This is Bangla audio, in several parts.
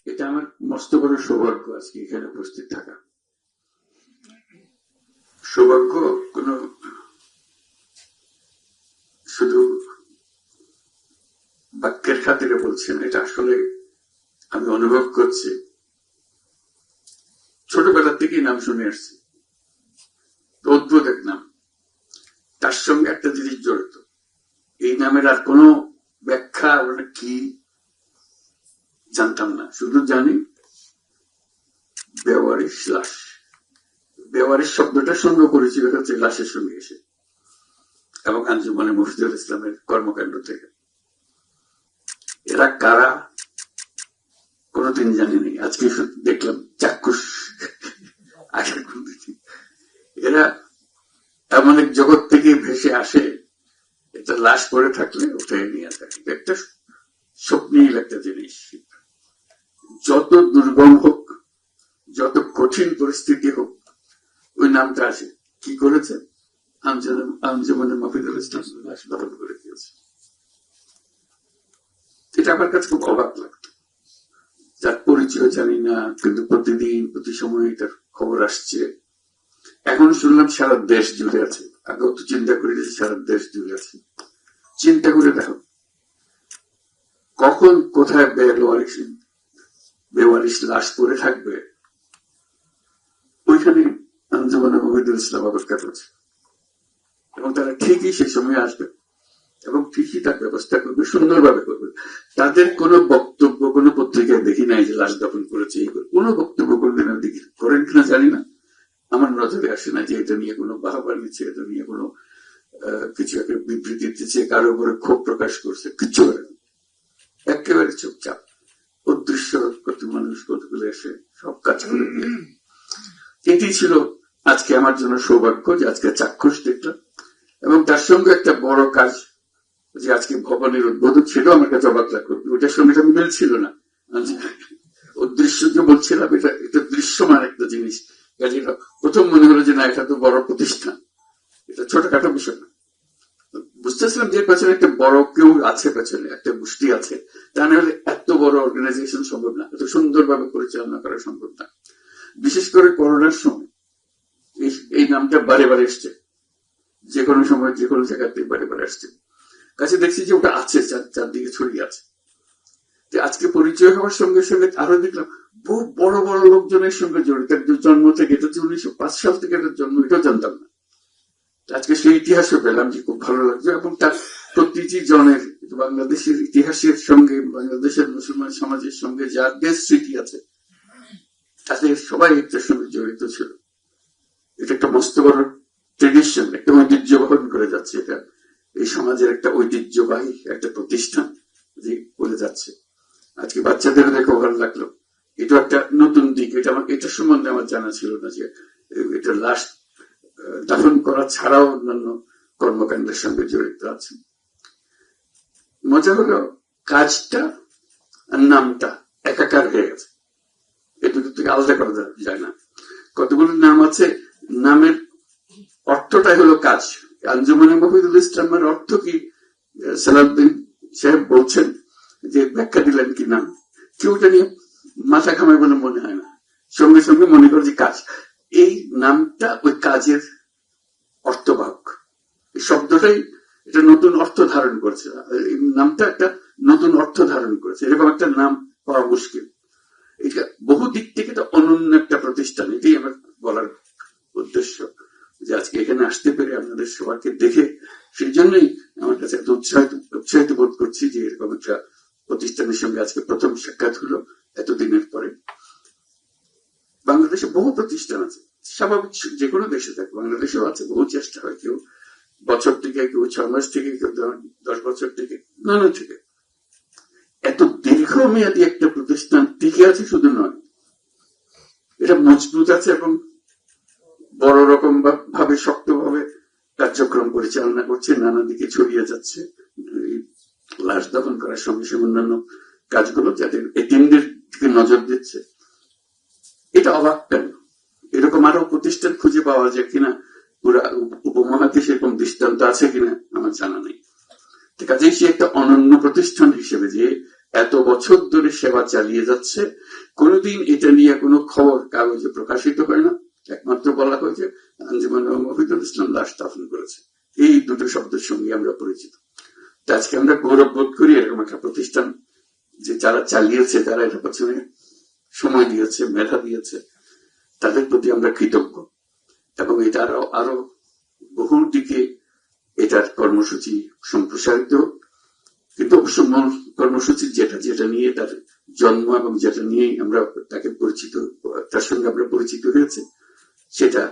এটা আমার মস্ত বড় সৌভাগ্য আজকে এখানে উপস্থিত থাকা। সৌভাগ্য কোন শুধু বাক্যের খাতিরে বলছেন, এটা আসলে আমি অনুভব করছি। ছোটবেলা থেকেই নাম শুনে আসছি, অদ্ভুত এক নাম, তার সঙ্গে একটা জিনিস জড়িত। এই নামের আর কোনো ব্যাখ্যা কি জানতাম না, শুধু জানি বেওয়ারিশ লাশ। বেওয়ারিশ শব্দটা সঙ্গে পরিচয় হচ্ছে লাশের সঙ্গে এসে, এবং আঞ্জুমানে মফিজুল ইসলামের কর্মকাণ্ড থেকে। এরা কারা কোনদিন জানিনি, আজকে দেখলাম চাক্ষুষ। এরা এমন এক জগৎ থেকে ভেসে আসে, এটা লাশ পড়ে থাকলে উঠে নিয়ে থাকে। একটা স্বপ্নীল একটা জিনিস। যত দুর্গম হোক, যত কঠিন পরিস্থিতি হোক, ওই নামটা আসে। কি করেছে? আঞ্জুমানে মফিজুল ইসলাম লাশ দখল করে দিয়েছে। এটা আমার কাছে খুব অবাক লাগতো। যার পরিচয় জানি না, কিন্তু প্রতিদিন প্রতি সময় এটার খবর আসছে। এখন শুনলাম সারা দেশ জুড়ে আছে। আগেও তো চিন্তা করি যে সারা দেশ জুড়ে আছে। চিন্তা করে দেখো, কখন কোথায় বেওয়ারিশ লাশ পড়ে থাকবে, ওইখানে আঞ্জুমানে মফিজুল ইসলাম অপেক্ষা করছে। এবং তারা ঠিকই সেই সময় আসবে এবং ঠিকই তার ব্যবস্থা করবে, সুন্দরভাবে করবে। তাদের কোনো বক্তব্য কোনো পত্রিকায় দেখি নাই যে লাশ দখল করেছে। কোনো বক্তব্য কোনদিন দেখি করেন কিনা জানি না, আমার নজরে আসে না যে এটা নিয়ে কোনো বাহাবা নিচ্ছে, এটা নিয়ে কোনো কিছু একটা বিবৃতি দিচ্ছে, কারো উপরে ক্ষোভ প্রকাশ করছে, কিচ্ছু করে না। একেবারে চুপচাপ অদৃশ্য কত মানুষ কতগুলো এসে সব কাজ করে দিয়ে। এটি ছিল আজকে আমার জন্য সৌভাগ্য যে আজকে চাক্ষুষ দেখলাম। এবং তার সঙ্গে একটা বড় কাজ, যে আজকে ভবনের উদ্বোধন ছিল, আমার কাছে অবাক লাগলো। ওটার সঙ্গে এটা মিল ছিল না। অদৃশ্য যে বলছিলাম, এটা দৃশ্যমান একটা জিনিস। প্রথম মনে হলো যে না, এটা তো বড় প্রতিষ্ঠান, এটা ছোটখাটো বিষয় না। বুঝতেছিলাম যে পেছনে একটা বড় কেউ আছে, পেছনে একটা গোষ্ঠী আছে, তা না হলে এত বড় অর্গানাইজেশন সম্ভব না, এত সুন্দরভাবে পরিচালনা করা সম্ভব না। বিশেষ করে করোনার সময় এই নামটা বারে বারে এসছে, যে কোনো সময় যে কোনো জায়গাতে বারে বারে আসছে। কাছে দেখছি যে ওটা আছে, চারদিকে ছড়িয়ে আছে। আজকে পরিচয় হওয়ার সঙ্গে সঙ্গে আরো দেখলাম বহু বড় বড় লোকজনের সঙ্গে জড়িত। জন্ম থেকে, এটা 1905 সাল থেকে এটার জন্ম, এটাও জানতাম না। আজকে সেই ইতিহাসও পেলাম, যে খুব ভালো লাগছে। এবং তার প্রতিটি জনের বাংলাদেশের ইতিহাসের সঙ্গে, বাংলাদেশের মুসলমান সমাজের সঙ্গে যাদের স্মৃতি আছে, তাদের সবাই এটার সঙ্গে জড়িত ছিল। এটা একটা মস্ত বড় ট্রেডিশন, একটা ঐতিহ্য বহন করে যাচ্ছে। এটা এই সমাজের একটা ঐতিহ্যবাহী একটা প্রতিষ্ঠান যে বলে যাচ্ছে। আজকে বাচ্চাদের দেখে ভালো লাগলো। এটা একটা নতুন দিক। এটা সম্বন্ধে আমার জানা ছিল না, যে এটা লাশ দাফন করা ছাড়াও অন্যান্য কর্মকাণ্ডের সঙ্গে জড়িত আছে। মজা হলো কাজটা আর নামটা একাকার হয়ে গেছে, এটা থেকে আলাদা করা যায় না। কতগুলো নাম আছে, নামের অর্থটাই হলো কাজ। আঞ্জুমানে মফিজুল ইসলামের অর্থ কি সালাউদ্দিন সাহেব বলছেন, যে ব্যাখ্যা দিলেন কি নাম, কেউ এটা নিয়ে মাথা ঘামায় বলে মনে হয় না, সঙ্গে সঙ্গে মনে করে যে কাজ। এই নামটা ওই কাজের অর্থবাহক। এই শব্দটাই এটা নতুন অর্থ ধারণ করেছে। এই নামটা একটা নতুন অর্থ ধারণ করেছে। এরকম একটা নাম পাওয়া মুশকিল। এটা বহু দিক থেকে তো অনন্য একটা প্রতিষ্ঠান। এটাই আমার বলার উদ্দেশ্য, যে আজকে এখানে আসতে পেরে আপনাদের সবাইকে দেখে, সেই জন্যই আমার কাছে এত উৎসাহিত বোধ করছি যে এরকম একটা প্রতিষ্ঠানের সঙ্গে আজকে প্রথম সাক্ষাৎ হলো এতদিনের পরে। বাংলাদেশে বহু প্রতিষ্ঠান আছে, স্বাভাবিক, যে কোনো দেশে থাকে, বাংলাদেশেও আছে। বহু চেষ্টা হয়, কেউ বছর থেকে, কেউ 6 মাস থেকে, কেউ 10 বছর থেকে, নানা থেকে। এত দীর্ঘমেয়াদী একটা প্রতিষ্ঠান টিকে আছে শুধু নয়, এটা মজবুত আছে এবং বড় রকম ভাবে শক্তভাবে কার্যক্রম পরিচালনা করছে, নানা দিকে ছড়িয়ে যাচ্ছে। লাশ দখল করার সঙ্গে সঙ্গে অন্যান্য কাজগুলো, যাদের এতিমদের দিকে নজর দিচ্ছে। এটা অবাক কেন? এরকম আরো প্রতিষ্ঠান খুঁজে পাওয়া যায় কিনা, পুরা উপমহাদেশে এরকম দৃষ্টান্ত আছে কিনা আমার জানা নেই। কাজেই সে একটা অনন্য প্রতিষ্ঠান হিসেবে, যে এত বছর ধরে সেবা চালিয়ে যাচ্ছে, কোনোদিন এটা নিয়ে কোনো খবর কাগজে প্রকাশিত হয় না। একমাত্র বলা হয়েছে আঞ্জুমান মফিদুল ইসলাম লাশ দাফন করেছে। এই দুটো শব্দের সঙ্গে আমরা পরিচিত। আজকে আমরা গৌরব বোধ করি এরকম একটা প্রতিষ্ঠান যে যারা চালিয়েছে, যারা এটা পেছনে সময় দিয়েছে, মেধা দিয়েছে, তাদের প্রতি আমরা কৃতজ্ঞ। এবং এটা আরো বহু দিকে এটার কর্মসূচি সম্প্রসারিত, কিন্তু অবশ্য মূল কর্মসূচি যেটা নিয়ে তার জন্ম এবং যেটা নিয়ে আমরা তাকে পরিচিত, তার সঙ্গে আমরা পরিচিত হয়েছে, সেটা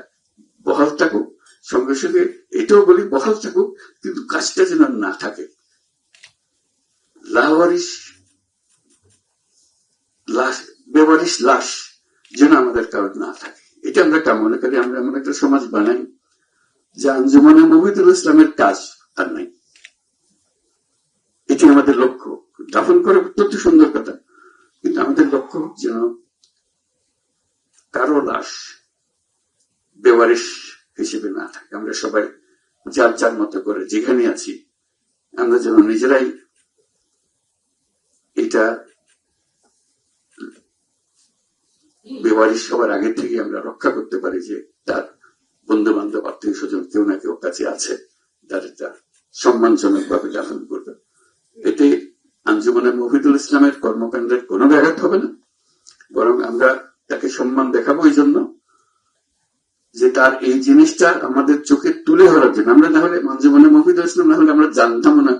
বহাল থাকুক। সঙ্গে সঙ্গে এটাও বলি বহাল থাকুক, কিন্তু কাজটা যেন না থাকে। বেওয়ারিশ লাশ যেন আমাদের কারণ না থাকে, এটা আমরা কামনা করি। আমরা এমন একটা সমাজ বানাই যে আঞ্জুমানে মফিদুল ইসলামের কাজ আর নাই, এটি আমাদের লক্ষ্য। দাফন করে অত্যন্ত সুন্দর কথা, কিন্তু আমাদের লক্ষ্য যেন কারো লাশ বেওয়ারিশ হিসেবে না থাকে। আমরা সবাই যার যার মতো করে যেখানে আছি, আমরা যেন নিজেরাই এটা বেওয়ারিশ সবার আগে থেকে আমরা রক্ষা করতে পারি, যে তার বন্ধু বান্ধব আত্মীয় স্বজন কেউ না কেউ কাছে আছে, যার এটা সম্মানজনক ভাবে দাফন করবে। এতে আঞ্জুমানে মফিদুল ইসলামের কর্মকাণ্ডের কোনো ব্যাঘাত হবে না, বরং আমরা তাকে সম্মান দেখাবো এই জন্য যে তার এই জিনিসটা আমাদের চোখে তুলে ধরার জন্য। আমরা না হলে আঞ্জুমানে মফিদুল ইসলাম না হলে আমরা জানতাম না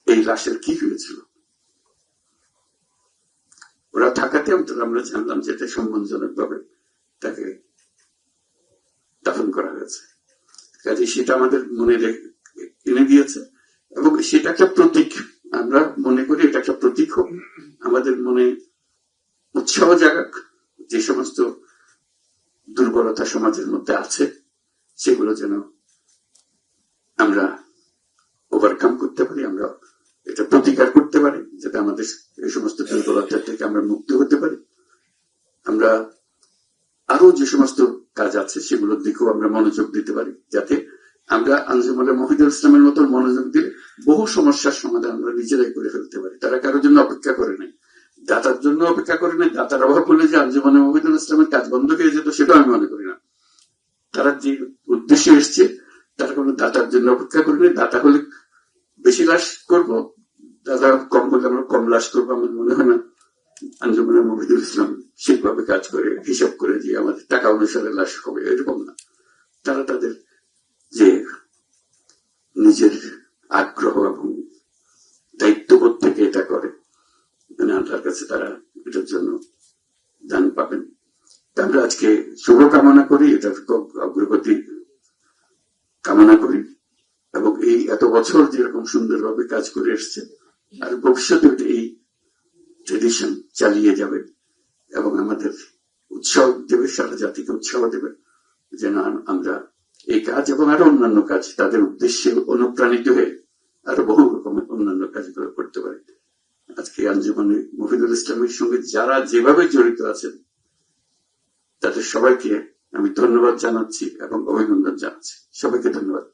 এই লাশের কি হয়েছিল। ওরা থাকাতে আমরা জানলাম যে এটা সম্মানজনক ভাবে তাকে দাফন করা হয়েছে। কাজে সেটা আমাদের মনে এনে দিয়েছে, এবং সেটা একটা প্রতীক। আমরা মনে করি এটা একটা প্রতীক হোক, আমাদের মনে উৎসাহ জাগাক, যে সমস্ত দুর্বলতা সমাজের মধ্যে আছে সেগুলো যেন আমরা ওভারকাম করতে পারি, আমরা এটা প্রতিকার করতে পারি, যাতে আমাদের এই সমস্ত দুর্বলতা থেকে আমরা মুক্ত হতে পারি। আমরা আরো যে সমস্ত কাজ আছে সেগুলোর দিকেও আমরা মনোযোগ দিতে পারি, যাতে আমরা আঞ্জুমানে মফিদুল ইসলামের মতো মনোযোগ দিয়ে বহু সমস্যার সমাধান আমরা নিজেরাই করে ফেলতে পারি। তারা কারোর জন্য অপেক্ষা করে নাই, দাতার জন্য অপেক্ষা করে নাই। দাতার অভাব হলে যে আঞ্জুমানে মফিদুল ইসলামের কাজ বন্ধ হয়ে যেত, সেটাও আমি মনে করি না। তারা যে উদ্দেশ্যে এসছে, তারা কোনো দাতার জন্য অপেক্ষা করে নাই। দাতা হলে বেশি লাশ করবো, দাদা কম হলে আমরা কম লাশ করবো, আমার মনে হয় না আঞ্জুমানে মফিদুল ইসলাম ঠিকভাবে কাজ করে হিসাব করে যে আমাদের টাকা অনুসারে লাশ হবে, এরকম না। তারা তাদের যে নিজের আগ্রহ এবং দায়িত্ববোধ থেকে এটা করে, মানে আল্লাহর কাছে তারা এটার জন্য দান পাবেন। আমরা আজকে শুভ কামনা করি, এটার অগ্রগতি কামনা করি, এবং এই এত বছর যেরকম সুন্দরভাবে কাজ করে এসছে, আর ভবিষ্যতে এই ট্রেডিশন চালিয়ে যাবে এবং আমাদের উৎসাহ দেবে, সারা জাতিকে উৎসাহ দেবে, যেন আমরা এই কাজ এবং আরো অন্যান্য কাজ তাদের উদ্দেশ্যে অনুপ্রাণিত হয়ে আরো বহু রকমের অন্যান্য কাজগুলো করতে পারি। আজকে আঞ্জুমানে মফিদুল ইসলামের সঙ্গে যারা যেভাবে জড়িত আছেন, তাদের সবাইকে আমি ধন্যবাদ জানাচ্ছি এবং অভিনন্দন জানাচ্ছি। সবাইকে ধন্যবাদ।